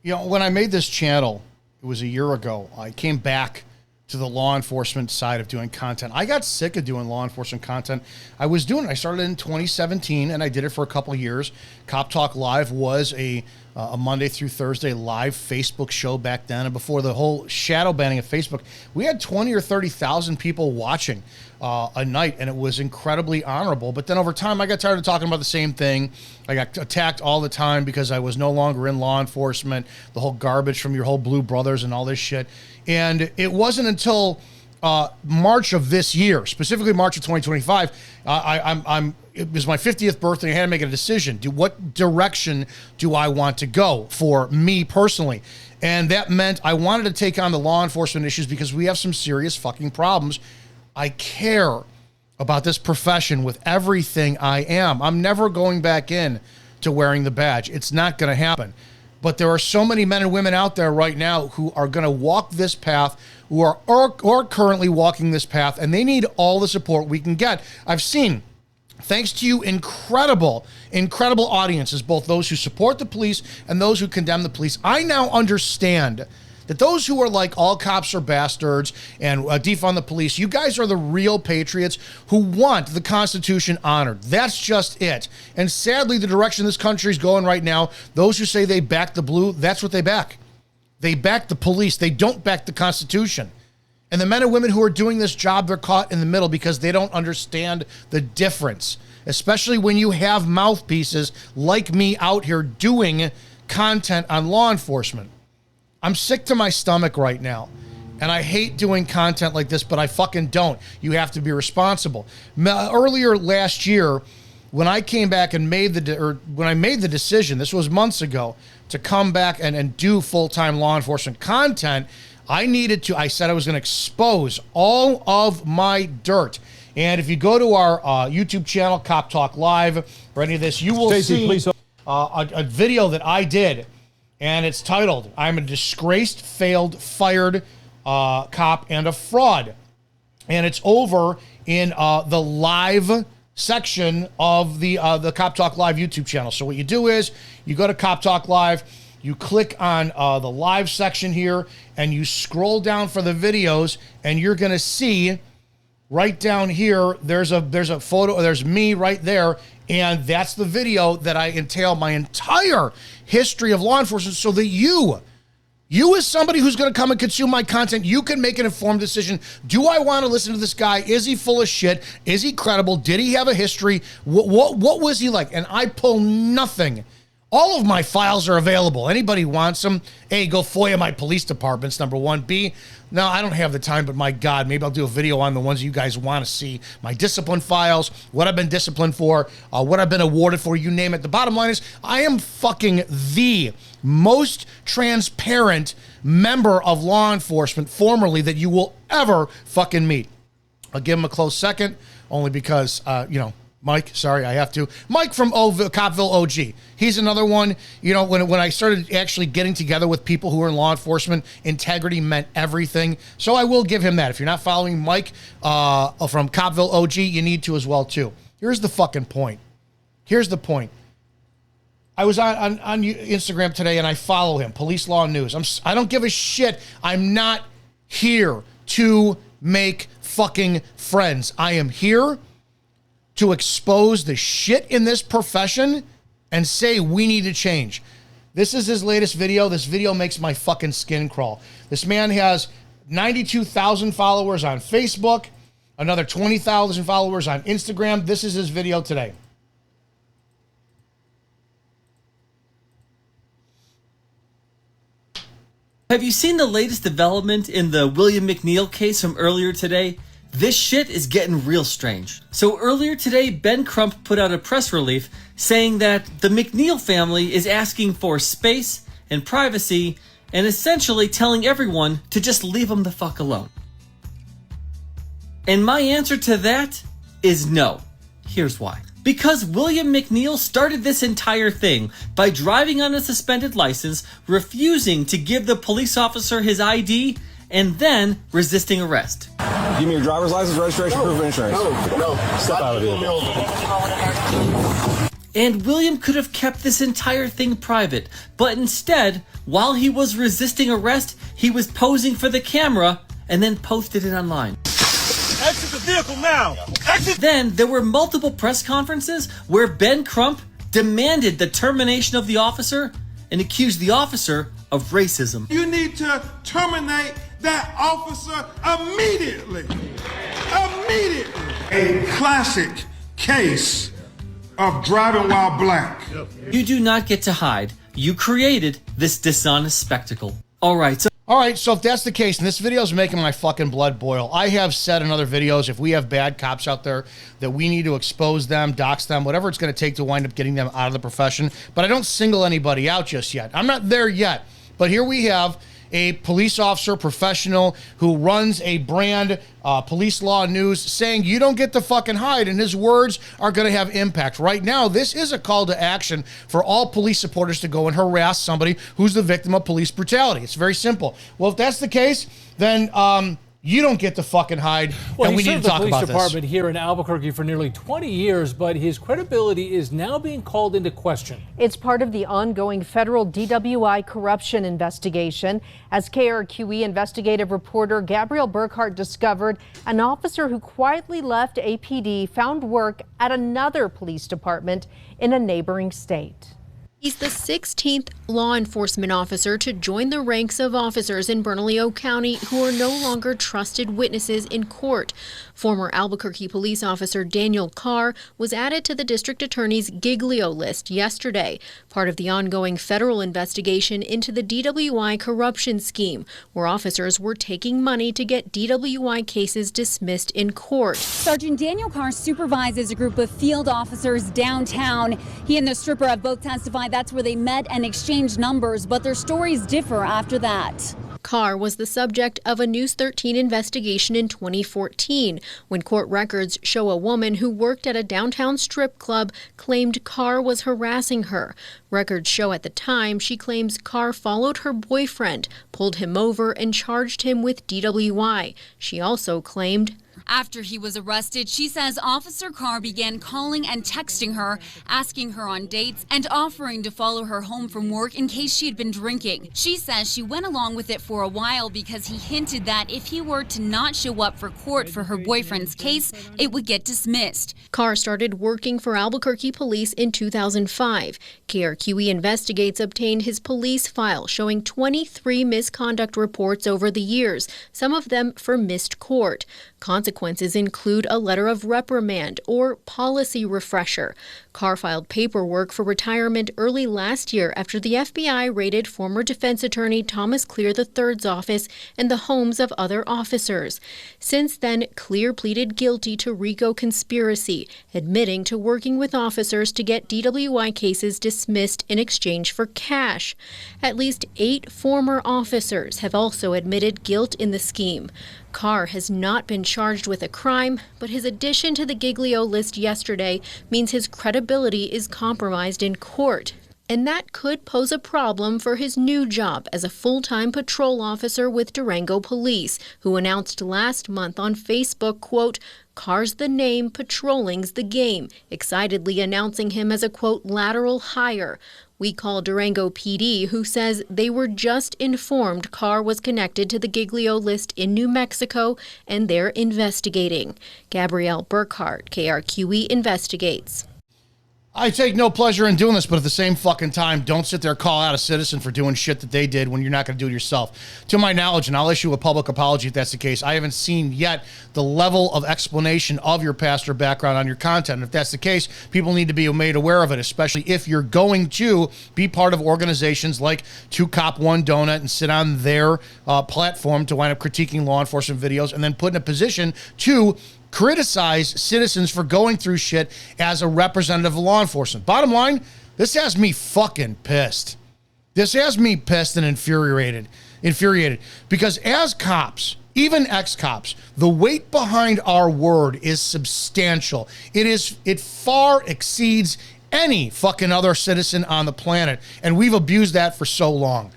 You know, when I made this channel, it was a year ago, I came back to the law enforcement side of doing content. I got sick of doing law enforcement content. I started in 2017, and I did it for a couple of years. Cop Talk Live was a Monday through Thursday live Facebook show back then. And before the whole shadow banning of Facebook, we had 20 or 30,000 people watching a night, and it was incredibly honorable. But then over time, I got tired of talking about the same thing. I got attacked all the time because I was no longer in law enforcement, the whole garbage from your whole Blue Brothers and all this shit. And it wasn't until March of this year, specifically March of 2025, it was my 50th birthday. I had to make a decision. What direction do I want to go for me personally? And that meant I wanted to take on the law enforcement issues because we have some serious fucking problems. I care about this profession with everything I am. I'm never going back in to wearing the badge. It's not going to happen. But there are so many men and women out there right now who are going to walk this path, who are currently walking this path, and they need all the support we can get. I've seen, thanks to you, incredible audiences, both those who support the police and those who condemn the police. I now understand that those who are like all cops are bastards and defund the police, you guys are the real patriots who want the Constitution honored. That's just it. And sadly, the direction this country is going right now, those who say they back the blue, that's what they back. They back the police. They don't back the Constitution. And the men and women who are doing this job, they're caught in the middle because they don't understand the difference, especially when you have mouthpieces like me out here doing content on law enforcement. I'm sick to my stomach right now, and I hate doing content like this, but I fucking don't. You have to be responsible. Earlier last year, when I came back and made the decision, this was months ago, to come back and do full-time law enforcement content, I said I was going to expose all of my dirt. And if you go to our YouTube channel, Cop Talk Live, or any of this, you will see a video that I did. And it's titled, "I'm a disgraced, failed, fired cop and a fraud." And it's over in the live section of the Cop Talk Live YouTube channel. So what you do is you go to Cop Talk Live, you click on the live section here, and you scroll down for the videos, and you're going to see right down here, there's a photo, there's me right there, and that's the video that I entail my entire history of law enforcement so that you as somebody who's going to come and consume my content, you can make an informed decision. Do I want to listen to this guy? Is he full of shit? Is he credible? Did he have a history? What was he like? And I pull nothing. All of my files are available. Anybody wants them? A, go FOIA my police departments, number one. B, no, I don't have the time, but my God, maybe I'll do a video on the ones you guys want to see. My discipline files, what I've been disciplined for, what I've been awarded for, you name it. The bottom line is I am fucking the most transparent member of law enforcement formerly that you will ever fucking meet. I'll give him a close second, only because, Mike, sorry, I have to. Mike from Copville OG. He's another one. You know, when I started actually getting together with people who are in law enforcement, integrity meant everything. So I will give him that. If you're not following Mike from Copville OG, you need to as well, too. Here's the fucking point. Here's the point. I was on Instagram today, and I follow him, Police Law News. I don't give a shit. I'm not here to make fucking friends. I am here to expose the shit in this profession and say we need to change. This is his latest video. This video makes my fucking skin crawl. This man has 92,000 followers on Facebook, another 20,000 followers on Instagram. This is his video today. Have you seen the latest development in the William McNeil case from earlier today? This shit is getting real strange. So earlier today, Ben Crump put out a press release saying that the McNeil family is asking for space and privacy and essentially telling everyone to just leave them the fuck alone. And my answer to that is no. Here's why. Because William McNeil started this entire thing by driving on a suspended license, refusing to give the police officer his ID, and then resisting arrest. Give me your driver's license, registration, proof of insurance. No. Step out of the vehicle. And William could have kept this entire thing private, but instead, while he was resisting arrest, he was posing for the camera and then posted it online. Exit the vehicle now! Exit! Then there were multiple press conferences where Ben Crump demanded the termination of the officer and accused the officer of racism. You need to terminate that officer immediately. Immediately. A classic case of driving while black. You do not get to hide. You created this dishonest spectacle. All right, so if that's the case, and this video is making my fucking blood boil, I have said in other videos, if we have bad cops out there, that we need to expose them, dox them, whatever it's going to take to wind up getting them out of the profession. But I don't single anybody out just yet. I'm not there yet. But here we have a police officer, professional, who runs a brand, Police Law News, saying you don't get to fucking hide, and his words are going to have impact. Right now, this is a call to action for all police supporters to go and harass somebody who's the victim of police brutality. It's very simple. Well, if that's the case, then you don't get to fucking hide, and we need to talk about this. He served the police department here in Albuquerque for nearly 20 years, but his credibility is now being called into question. It's part of the ongoing federal DWI corruption investigation. As KRQE investigative reporter Gabrielle Burkhart discovered, an officer who quietly left APD found work at another police department in a neighboring state. He's the 16th law enforcement officer to join the ranks of officers in Bernalillo County who are no longer trusted witnesses in court. Former Albuquerque police officer Daniel Carr was added to the district attorney's Giglio list yesterday, part of the ongoing federal investigation into the DWI corruption scheme, where officers were taking money to get DWI cases dismissed in court. Sergeant Daniel Carr supervises a group of field officers downtown. He and the stripper have both testified that's where they met and exchanged numbers, but their stories differ after that. Carr was the subject of a News 13 investigation in 2014, when court records show a woman who worked at a downtown strip club claimed Carr was harassing her. Records show at the time she claims Carr followed her boyfriend, pulled him over, and charged him with DWI. She also claimed, after he was arrested, she says Officer Carr began calling and texting her, asking her on dates and offering to follow her home from work in case she had been drinking. She says she went along with it for a while because he hinted that if he were to not show up for court for her boyfriend's case, it would get dismissed. Carr started working for Albuquerque police in 2005. KRQE Investigates obtained his police file showing 23 misconduct reports over the years, some of them for missed court. Consequences include a letter of reprimand or policy refresher. Carr filed paperwork for retirement early last year after the FBI raided former defense attorney Thomas Clear III's office and the homes of other officers. Since then, Clear pleaded guilty to RICO conspiracy, admitting to working with officers to get DWI cases dismissed in exchange for cash. At least 8 former officers have also admitted guilt in the scheme. Carr has not been charged with a crime, but his addition to the Giglio list yesterday means his credibility is compromised in court. And that could pose a problem for his new job as a full-time patrol officer with Durango Police, who announced last month on Facebook, quote, "Carr's the name, patrolling's the game," excitedly announcing him as a, quote, "lateral hire." We call Durango PD, who says they were just informed Carr was connected to the Giglio list in New Mexico, and they're investigating. Gabrielle Burkhart, KRQE Investigates. I take no pleasure in doing this, but at the same fucking time, don't sit there and call out a citizen for doing shit that they did when you're not going to do it yourself. To my knowledge, and I'll issue a public apology if that's the case, I haven't seen yet the level of explanation of your past or background on your content. And if that's the case, people need to be made aware of it, especially if you're going to be part of organizations like 2 Cop 1 Donut and sit on their platform to wind up critiquing law enforcement videos and then put in a position to criticize citizens for going through shit as a representative of law enforcement. Bottom line, this has me fucking pissed. This has me pissed and infuriated because as cops, even ex-cops, the weight behind our word is substantial. It far exceeds any fucking other citizen on the planet, and we've abused that for so long.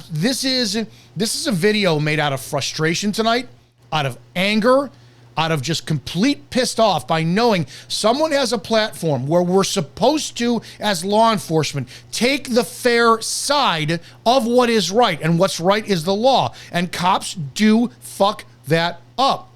This is a video made out of frustration tonight, out of anger, out of just complete pissed off by knowing someone has a platform where we're supposed to, as law enforcement, take the fair side of what is right, and what's right is the law. And cops do fuck that up.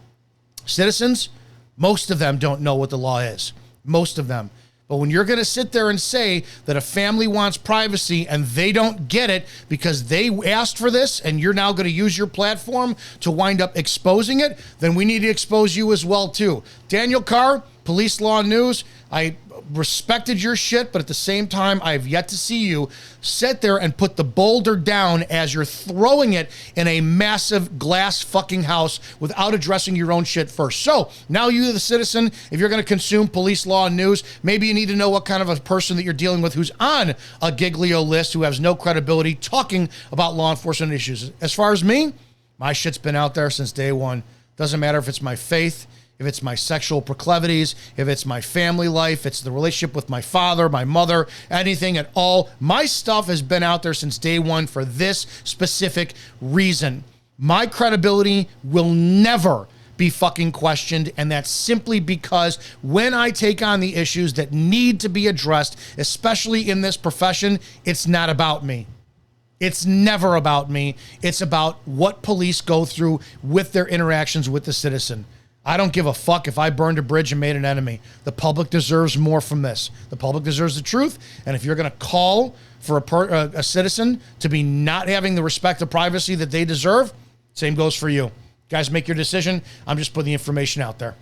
Citizens, most of them don't know what the law is. Most of them. But when you're going to sit there and say that a family wants privacy and they don't get it because they asked for this, and you're now going to use your platform to wind up exposing it, then we need to expose you as well too. Daniel Carr, Police Law News, I respected your shit, but at the same time, I have yet to see you sit there and put the boulder down as you're throwing it in a massive glass fucking house without addressing your own shit first. So now you, the citizen, if you're going to consume Police Law News, maybe you need to know what kind of a person that you're dealing with who's on a Giglio list, who has no credibility talking about law enforcement issues. As far as me, my shit's been out there since day one. Doesn't matter if it's my faith, if it's my sexual proclivities, if it's my family life, it's the relationship with my father, my mother, anything at all. My stuff has been out there since day one for this specific reason. My credibility will never be fucking questioned, and that's simply because when I take on the issues that need to be addressed, especially in this profession, it's not about me. It's never about me. It's about what police go through with their interactions with the citizen. I don't give a fuck if I burned a bridge and made an enemy. The public deserves more from this. The public deserves the truth. And if you're going to call for a citizen to be not having the respect of privacy that they deserve, same goes for you. Guys, make your decision. I'm just putting the information out there.